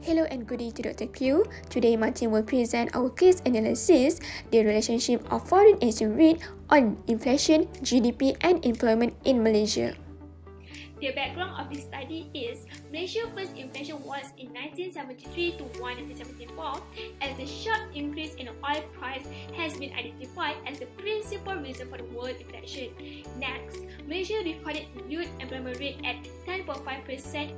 Hello and good day to Dr. Q. Today, Martin will present our case analysis, the relationship of foreign exchange rate on inflation, GDP, and employment in Malaysia. The background of this study is Malaysia's first inflation was in 1973 to 1974, as the sharp increase in the oil price has been identified as the principal reason for the world inflation. Next, Malaysia recorded youth employment rate at 10.5%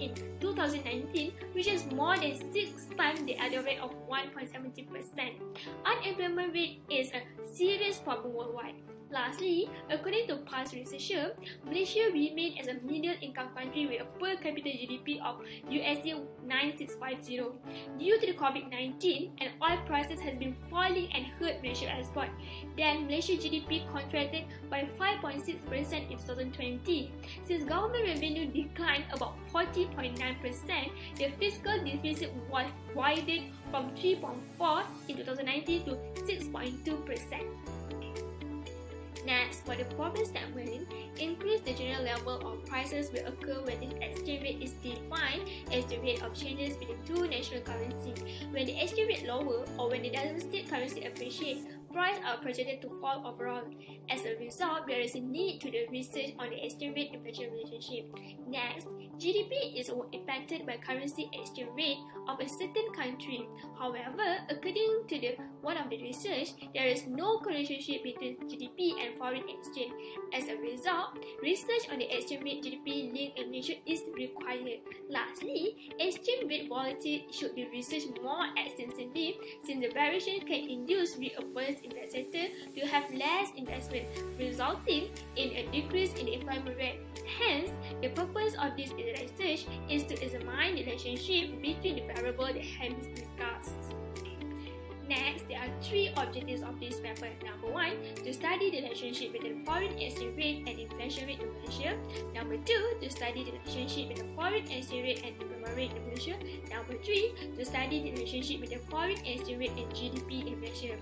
in 2019, which is more than 6 times the other rate of 1.70%. Unemployment rate is a serious problem worldwide. Lastly, according to past research, Malaysia remained as a middle-income country with a per capita GDP of $9650. Due to the COVID-19 and oil prices has been falling and hurt Malaysia export, then Malaysia GDP contracted by 5.6% in 2020. Since government revenue declined about 40.9%, the fiscal deficit was widened from 3.4% in 2019 to 6.2%. Next, for the problem statement, increase the general level of prices will occur when the exchange rate is defined as the rate of changes between two national currencies. When the exchange rate lower or when the domestic currency appreciates, prices are projected to fall overall. As a result, there is a need to do research on the exchange rate inflation relationship. Next, GDP is impacted by currency exchange rate of a certain country. However, according to one of the research, there is no relationship between GDP and foreign exchange. As a result, research on the exchange rate GDP link relation is required. Lastly, exchange rate volatility should be researched more extensively since the variation can induce reverse investor to have less investment, resulting in a decrease in the employment rate. Hence, the purpose of this research is to examine the relationship between the variables that have been discussed. Next, there are three objectives of this paper. Number 1, to study the relationship between foreign exchange rate and inflation rate in Malaysia. Number 2, to study the relationship between foreign exchange rate and employment rate in Malaysia. Number 3, to study the relationship between foreign exchange rate and GDP in Malaysia.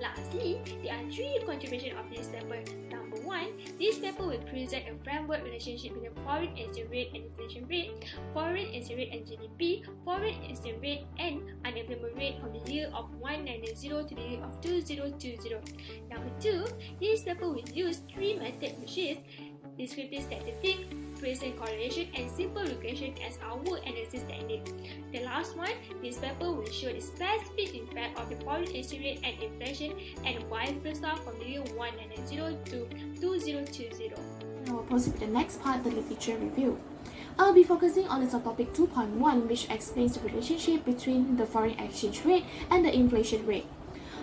Lastly, there are three contributions of this paper. Number 1, this paper will present a framework relationship between foreign exchange rate and inflation rate, foreign exchange rate and GDP, foreign exchange rate and unemployment rate from the year of 1990 to the year of 2020. Number 2, this paper will use three methods, which is descriptive statistic, present correlation, and simple regression as our analysis technique. The last one, this paper will show the specific impact of the foreign exchange rate and inflation and vice versa from the year 1990 to 2020. Now we'll proceed with the next part, the literature review. I'll be focusing on the subtopic 2.1, which explains the relationship between the foreign exchange rate and the inflation rate.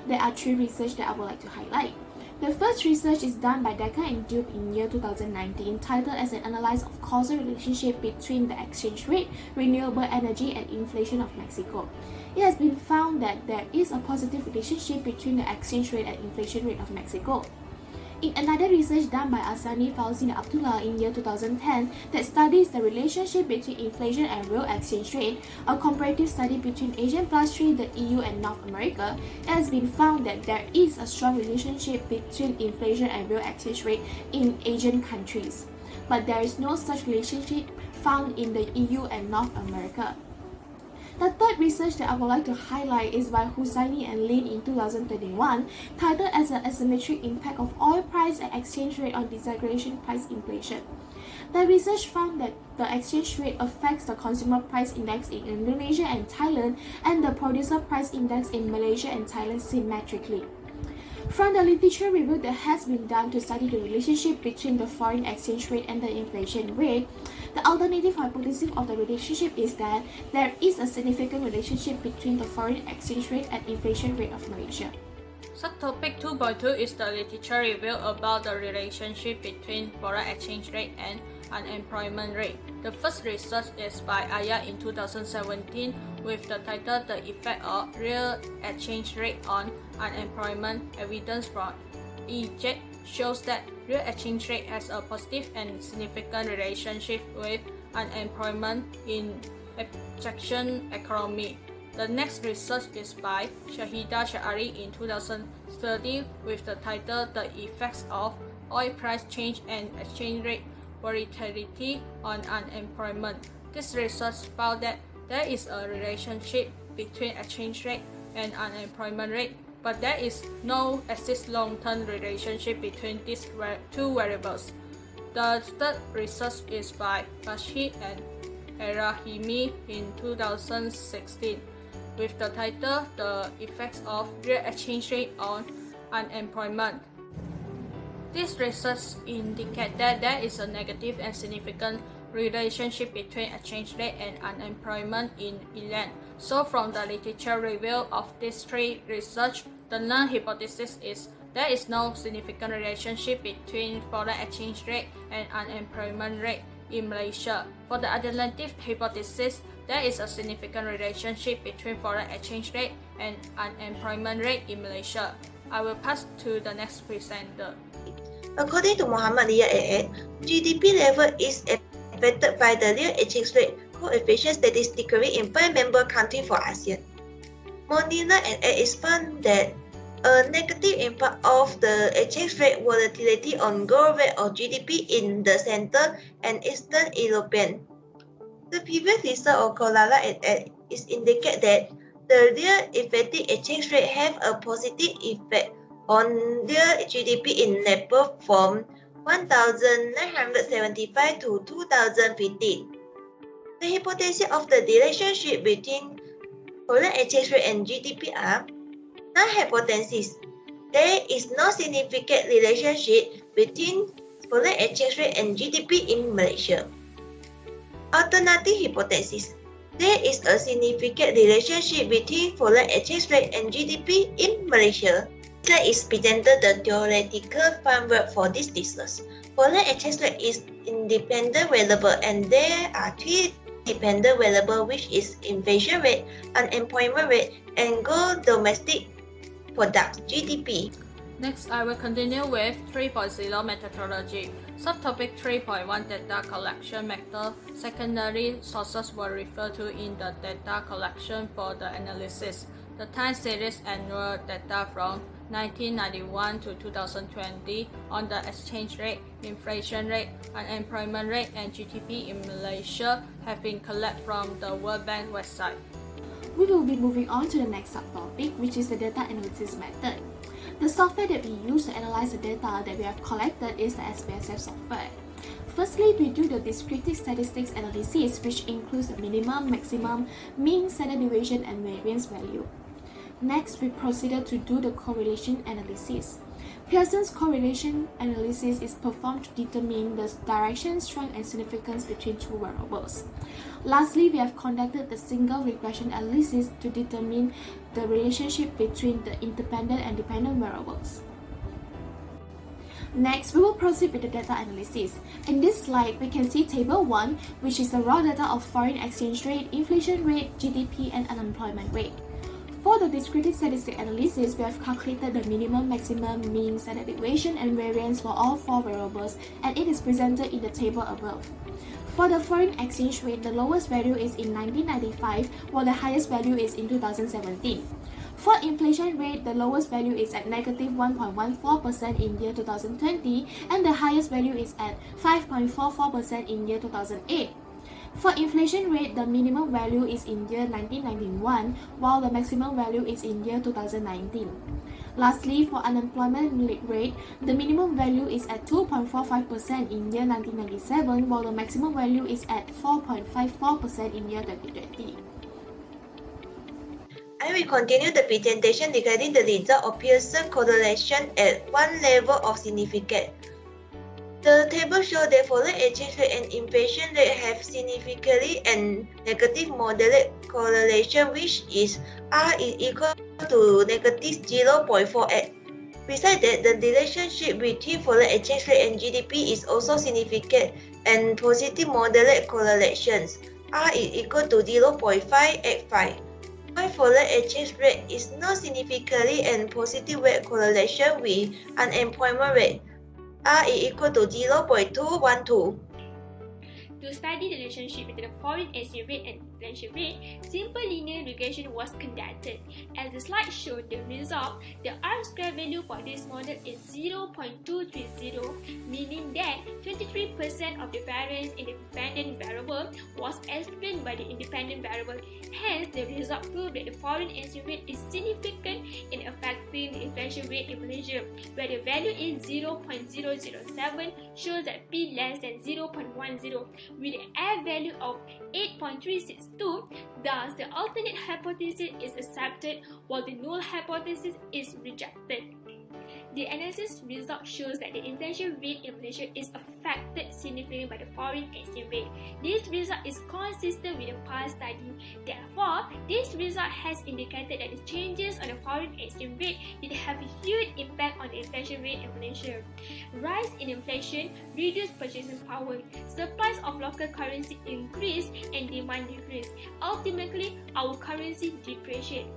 There are three research that I would like to highlight. The first research is done by Decker and Dupe in year 2019, titled as an analysis of causal relationship between the exchange rate, renewable energy, and inflation of Mexico. It has been found that there is a positive relationship between the exchange rate and inflation rate of Mexico. In another research done by Asani, Fauzi, and Abdullah in year 2010 that studies the relationship between inflation and real exchange rate, a comparative study between Asian plus 3, the EU, and North America, it has been found that there is a strong relationship between inflation and real exchange rate in Asian countries. But there is no such relationship found in the EU and North America. The third research that I would like to highlight is by Hussaini and Lin in 2021, titled as an asymmetric impact of oil price and exchange rate on disaggregation price inflation. The research found that the exchange rate affects the consumer price index in Indonesia and Thailand and the producer price index in Malaysia and Thailand symmetrically. From the literature review that has been done to study the relationship between the foreign exchange rate and the inflation rate, the alternative hypothesis of the relationship is that there is a significant relationship between the foreign exchange rate and inflation rate of Malaysia. Subtopic 2.2 is the literature review about the relationship between foreign exchange rate and unemployment rate. The first research is by Aya in 2017 with the title The Effect of Real Exchange Rate on Unemployment. Evidence from EJ shows that real exchange rate has a positive and significant relationship with unemployment in abstraction economy. The next research is by Shahida Sha'ari in 2030 with the title The Effects of Oil Price Change and Exchange Rate Volatility on Unemployment. This research found that there is a relationship between exchange rate and unemployment rate, but there is no exist long-term relationship between these two variables. The third research is by Bashir and Erahimi in 2016 with the title The Effects of Real Exchange Rate on Unemployment. This research indicates that there is a negative and significant relationship between exchange rate and unemployment in Ireland. So from the literature review of these three research, the null hypothesis is there is no significant relationship between foreign exchange rate and unemployment rate in Malaysia. For the alternative hypothesis, there is a significant relationship between foreign exchange rate and unemployment rate in Malaysia. I will pass to the next presenter. According to Muhammad Lia et al., GDP level is affected by the real exchange rate coefficient statistically in per member country for ASEAN. Monina et al. Is found that a negative impact of the exchange rate volatility on growth rate of GDP in the Central and Eastern European. The previous research of Kolala et al. Is indicate that the real effective exchange rate have a positive effect on real GDP in Nepal from 1975 to 2015. The hypothesis of the relationship between foreign exchange rate and GDP are null hypothesis. There is no significant relationship between foreign exchange rate and GDP in Malaysia. Alternative hypothesis. There is a significant relationship between foreign exchange rate and GDP in Malaysia. Slide is presented the theoretical framework for this research. Foreign exchange rate is independent variable and there are three dependent variables, which is inflation rate, unemployment rate, and gross domestic product (GDP). Next, I will continue with 3.0 methodology. Subtopic 3.1 data collection method. Secondary sources were referred to in the data collection for the analysis. The time series annual data from 1991 to 2020 on the exchange rate, inflation rate, unemployment rate, and GDP in Malaysia have been collected from the World Bank website. We will be moving on to the next subtopic, which is the data analysis method. The software that we use to analyze the data that we have collected is the SPSS software. Firstly, we do the descriptive statistics analysis, which includes the minimum, maximum, mean, standard deviation, and variance value. Next, we proceeded to do the correlation analysis. Pearson's correlation analysis is performed to determine the direction, strength, and significance between two variables. Lastly, we have conducted the single regression analysis to determine the relationship between the independent and dependent variables. Next, we will proceed with the data analysis. In this slide, we can see Table 1, which is the raw data of foreign exchange rate, inflation rate, GDP, and unemployment rate. For the descriptive statistic analysis, we have calculated the minimum, maximum, mean, standard deviation, and variance for all four variables, and it is presented in the table above. For the foreign exchange rate, the lowest value is in 1995, while the highest value is in 2017. For inflation rate, the lowest value is at negative 1.14% in year 2020, and the highest value is at 5.44% in year 2008. For inflation rate, the minimum value is in year 1991, while the maximum value is in year 2019. Lastly, for unemployment rate, the minimum value is at 2.45% in year 1997, while the maximum value is at 4.54% in year 2020. I will continue the presentation regarding the result of Pearson correlation at one level of significance. The table shows that foreign exchange rate and inflation rate have significantly and negative moderate correlation, which is R is equal to negative 0.48. Besides that, the relationship between foreign exchange rate and GDP is also significant and positive moderate correlations. R is equal to 0.585. While foreign exchange rate is not significantly and positive rate correlation with unemployment rate. R is equal to 0.212. To study the relationship between the foreign exchange rate and inflation rate, simple linear regression was conducted. As the slide showed the result, the R-square value for this model is 0.230, meaning that 23% of the variance in the dependent variable was explained by the independent variable. Hence, the result proved that the foreign exchange rate is significant in affecting the inflation rate in Malaysia, where the value is 0.007, shows that P less than 0.10 with an F value of 8.362. Thus, the alternate hypothesis is accepted while the null hypothesis is rejected. The analysis result shows that the inflation rate in Malaysia is affected significantly by the foreign exchange rate. This result is consistent with the past study. Therefore, this result has indicated that the changes on the foreign exchange rate did have a huge impact on the inflation rate in Malaysia. Rise in inflation reduced purchasing power. Supplies of local currency increased and demand decreased. Ultimately, our currency depreciated.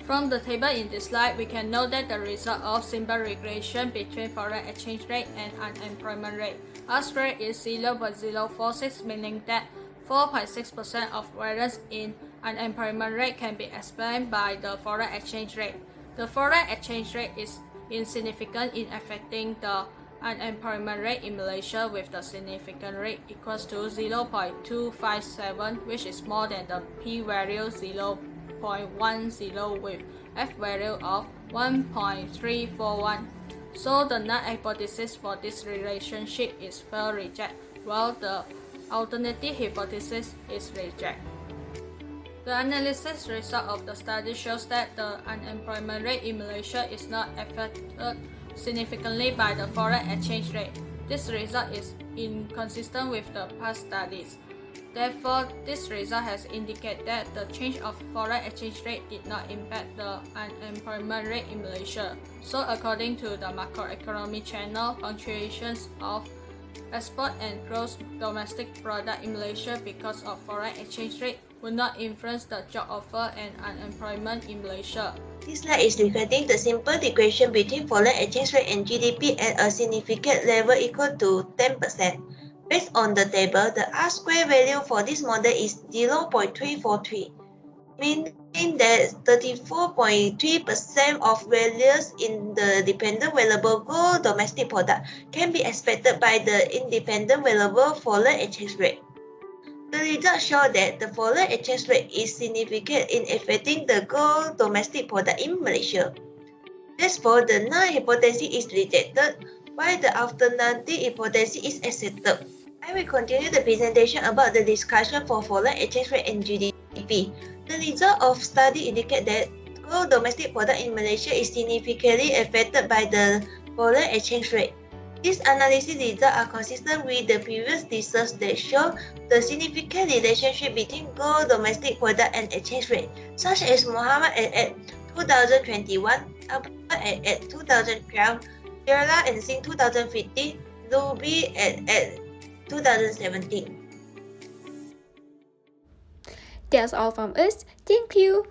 From the table in this slide, we can note that the result of simple regression between foreign exchange rate and unemployment rate. R-square is 0.046, meaning that 4.6% of variance in unemployment rate can be explained by the foreign exchange rate. The foreign exchange rate is insignificant in affecting the unemployment rate in Malaysia, with the significant rate equals to 0.257, which is more than the p-value 0.10 with f-value of 1.341. So the null hypothesis for this relationship is fail reject, while the alternative hypothesis is reject. The analysis result of the study shows that the unemployment rate in Malaysia is not affected significantly by the foreign exchange rate. This result is inconsistent with the past studies. Therefore, this result has indicated that the change of foreign exchange rate did not impact the unemployment rate in Malaysia. So according to the macroeconomic channel, fluctuations of export and gross domestic product in Malaysia because of foreign exchange rate would not influence the job offer and unemployment in Malaysia. This slide is reflecting the simple equation between foreign exchange rate and GDP at a significant level equal to 10%. Based on the table, the R-square value for this model is 0.343, meaning that 34.3% of values in the dependent variable gross domestic product can be expected by the independent variable foreign exchange rate. The results show that the foreign exchange rate is significant in affecting the gross domestic product in Malaysia. Therefore, the null hypothesis is rejected, while the alternative hypothesis is accepted. I will continue the presentation about the discussion for foreign exchange rate and GDP. The result of study indicate that gross domestic product in Malaysia is significantly affected by the foreign exchange rate. These analysis results are consistent with the previous research that show the significant relationship between gross domestic product and exchange rate, such as Muhammad at 2021, Albert at 2012, Gerald and Singh 2015, Ruby at 2017. That's all from us. Thank you.